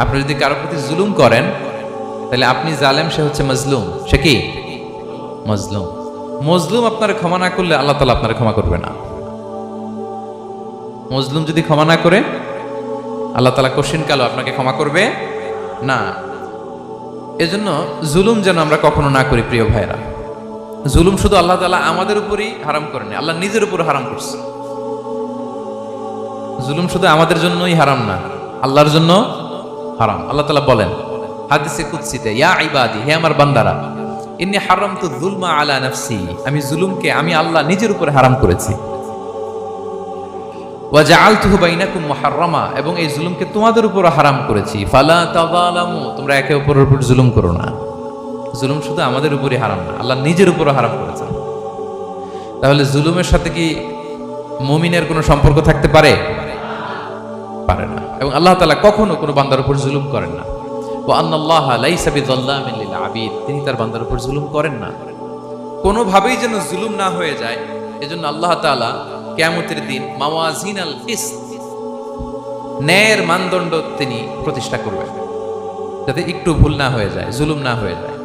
আপনি যদি কারো প্রতি জুলুম করেন তাহলে আপনি জালেম, সে হচ্ছে মজলুম। সে কি মজলুম? মজলুম আপনার ক্ষমা না করলে আল্লাহ তাআলা আপনার ক্ষমা করবে না। মজলুম যদি ক্ষমা না করে আল্লাহ তাআলা কঠিন কালো আপনাকে ক্ষমা করবে না। এজন্য জুলুম যেন আমরা কখনো না করি প্রিয় ভাইরা। জুলুম শুধু আল্লাহ তাআলা আমাদের উপরই হারাম করেনি, আল্লাহ নিজের উপর হারাম করছে। জুলুম শুধু আমাদের জন্যই হারাম না, আল্লাহর জন্য হারাম। আল্লাহ তাআলা বলেন হাদিসে কুদসিতে, ইয়া ইবাদি, হে আমার বান্দারা, ইন্নী হারামতু যুলমা আলা নাফসি, আমি জুলুমকে আমি আল্লাহ নিজের উপর হারাম করেছি। ওয়া জাআলতুহু বাইনাকুম মুহাররামা, এবং এই জুলুমকে তোমাদের উপর হারাম করেছি। ফালা তাযালামু, তোমরা একে অপরের উপর জুলুম করো না। জুলুম শুধু আমাদের উপরই হারাম না, আল্লাহ নিজের উপরও হারাম করেছেন। তাহলে জুলুমের সাথে কি মুমিনের কোনো সম্পর্ক থাকতে পারে? পারে না। এবং আল্লাহ তাআলা কখনো কোনো বান্দার উপর জুলুম করেন না। ওয়া আন্নাল্লাহা লাইসা বিযাল্লামিন লিল আবিদ, তিনি তার বান্দার উপর জুলুম করেন না। কোনোভাবেই যেন জুলুম না হয়ে যায়, এজন্য আল্লাহ তাআলা কিয়ামতের দিন মাওয়াজিনাল কিসত, ন্যায়ের মানদণ্ড তিনি প্রতিষ্ঠা করবেন, যাতে একটু ভুল না হয়ে যায়, জুলুম না হয়ে যায়।